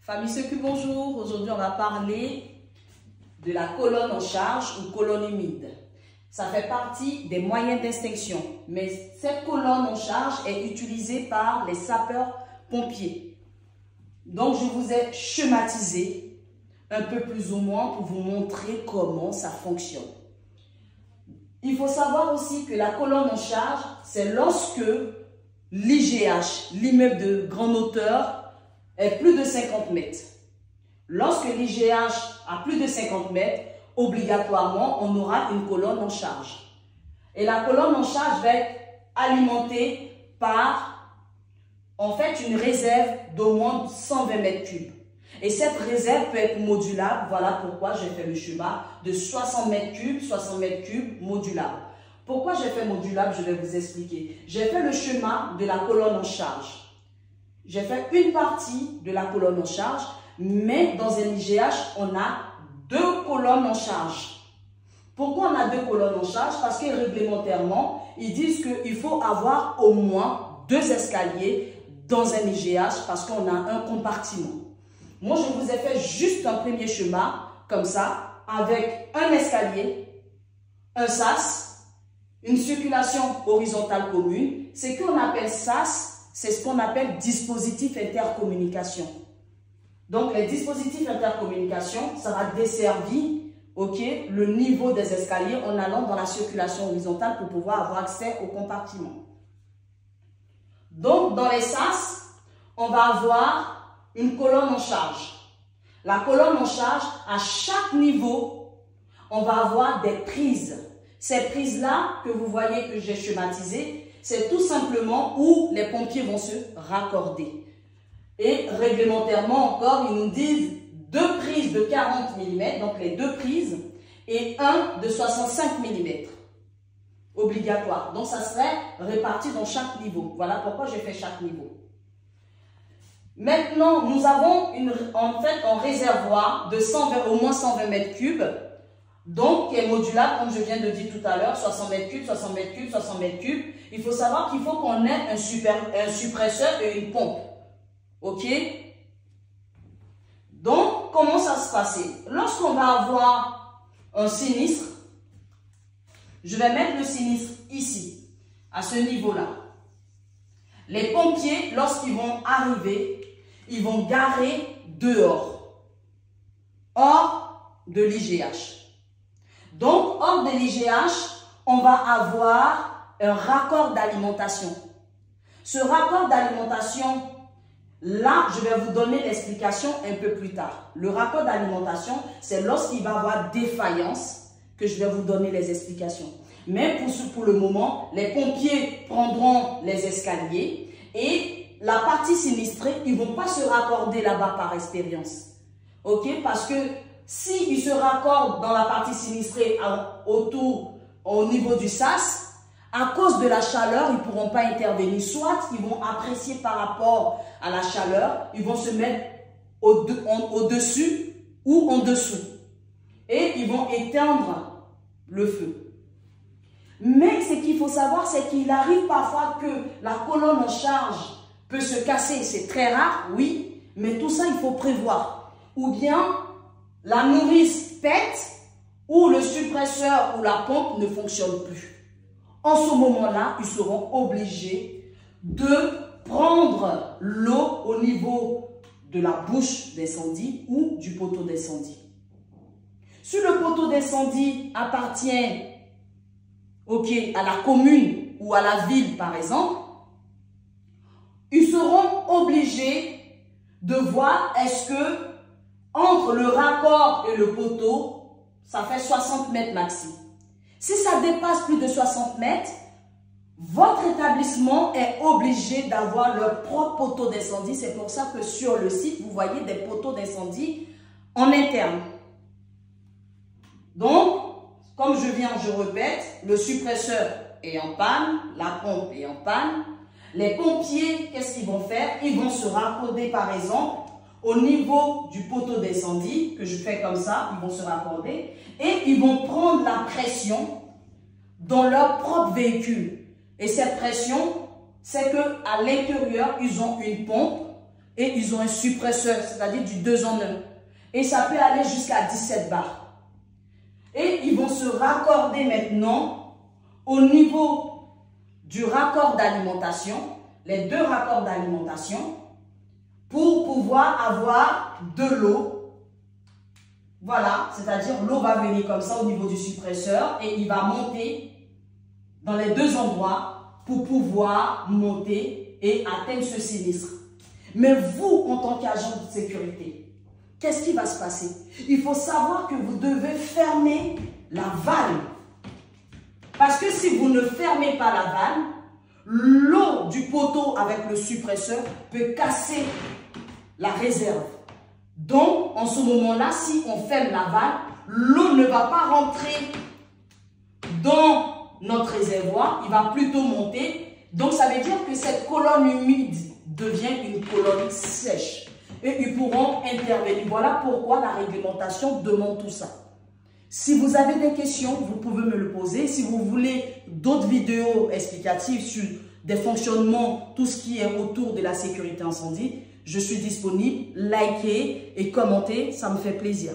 Famille Secu, bonjour. Aujourd'hui, on va parler de la colonne en charge ou colonne humide. Ça fait partie des moyens d'extinction, mais cette colonne en charge est utilisée par les sapeurs-pompiers. Donc, je vous ai schématisé un peu plus ou moins pour vous montrer comment ça fonctionne. Il faut savoir aussi que la colonne en charge, c'est lorsque l'IGH, l'immeuble de grande hauteur, est plus de 50 mètres. Lorsque l'IGH a plus de 50 mètres, obligatoirement, on aura une colonne en charge. Et la colonne en charge va être alimentée par, en fait, une réserve d'au moins 120 mètres cubes. Et cette réserve peut être modulable. Voilà pourquoi j'ai fait le schéma de 60 mètres cubes modulable. Pourquoi j'ai fait modulable? Je vais vous expliquer. J'ai fait le schéma de la colonne en charge. J'ai fait une partie de la colonne en charge, mais dans un IGH, on a deux colonnes en charge. Pourquoi on a deux colonnes en charge? Parce que réglementairement, ils disent qu'il faut avoir au moins deux escaliers dans un IGH parce qu'on a un compartiment. Moi, je vous ai fait juste un premier schéma, comme ça, avec un escalier, un sas, une circulation horizontale commune. Ce qu'on appelle sas, c'est ce qu'on appelle dispositif intercommunication. Donc, les dispositifs intercommunication, ça va desservir le niveau des escaliers en allant dans la circulation horizontale pour pouvoir avoir accès au compartiment. Donc, dans les sas, on va avoir une colonne en charge. La colonne en charge, à chaque niveau, on va avoir des prises. Ces prises-là que vous voyez que j'ai schématisées, c'est tout simplement où les pompiers vont se raccorder. Et réglementairement encore, ils nous disent deux prises de 40 mm, donc les deux prises, et un de 65 mm. Obligatoire. Donc ça serait réparti dans chaque niveau. Voilà pourquoi j'ai fait chaque niveau. Maintenant, nous avons un réservoir de au moins 120 mètres cubes, donc qui est modulable, comme je viens de dire tout à l'heure, 60 mètres cubes, 60 mètres cubes, 60 mètres cubes. Il faut savoir qu'il faut qu'on ait un suppresseur et une pompe. OK? Donc, comment ça se passe? Lorsqu'on va avoir un sinistre, je vais mettre le sinistre ici, à ce niveau-là. Les pompiers, lorsqu'ils vont arriver, ils vont garer dehors, hors de l'IGH. Donc, hors de l'IGH, on va avoir un raccord d'alimentation. Ce raccord d'alimentation, là, je vais vous donner l'explication un peu plus tard. Le raccord d'alimentation, c'est lorsqu'il va y avoir défaillance que je vais vous donner les explications. Mais pour le moment, les pompiers prendront les escaliers et la partie sinistrée, ils ne vont pas se raccorder là-bas par expérience. OK? Parce que s'ils se raccordent dans la partie sinistrée au niveau du sas, à cause de la chaleur, ils ne pourront pas intervenir. Soit ils vont apprécier par rapport à la chaleur, ils vont se mettre au-dessus ou en dessous. Et ils vont éteindre le feu. Mais ce qu'il faut savoir, c'est qu'il arrive parfois que la colonne en charge peut se casser. C'est très rare, oui, mais tout ça, il faut prévoir. Ou bien la nourrice pète, ou le suppresseur ou la pompe ne fonctionne plus. En ce moment-là, ils seront obligés de prendre l'eau au niveau de la bouche d'incendie ou du poteau d'incendie. Si le poteau d'incendie appartient à la commune ou à la ville, par exemple, ils seront obligés de voir est-ce que entre le raccord et le poteau, ça fait 60 mètres maxi. Si ça dépasse plus de 60 mètres, votre établissement est obligé d'avoir leur propre poteau d'incendie. C'est pour ça que sur le site, vous voyez des poteaux d'incendie en interne. Donc, comme je répète, le suppresseur est en panne, la pompe est en panne. Les pompiers, qu'est-ce qu'ils vont faire? Ils vont se raccorder, par exemple, au niveau du poteau d'incendie, que je fais comme ça, ils vont se raccorder, et ils vont prendre la pression dans leur propre véhicule. Et cette pression, c'est qu'à l'intérieur, ils ont une pompe Et ils ont un suppresseur, c'est-à-dire du 2 en 1. Et ça peut aller jusqu'à 17 bars. Et ils vont se raccorder maintenant au niveau du raccord d'alimentation, les 2 raccords d'alimentation, pour pouvoir avoir de l'eau. Voilà, c'est-à-dire l'eau va venir comme ça au niveau du suppresseur et il va monter dans les 2 endroits pour pouvoir monter et atteindre ce sinistre. Mais vous, en tant qu'agent de sécurité, qu'est-ce qui va se passer? Il faut savoir que vous devez fermer la vanne. Parce que si vous ne fermez pas la vanne, l'eau du poteau avec le suppresseur peut casser la réserve. Donc, en ce moment-là, si on ferme la vanne, l'eau ne va pas rentrer dans notre réservoir, il va plutôt monter. Donc, ça veut dire que cette colonne humide devient une colonne sèche. Et ils pourront intervenir. Voilà pourquoi la réglementation demande tout ça. Si vous avez des questions, vous pouvez me le poser. Si vous voulez d'autres vidéos explicatives sur des fonctionnements, tout ce qui est autour de la sécurité incendie, je suis disponible. Likez et commentez, ça me fait plaisir.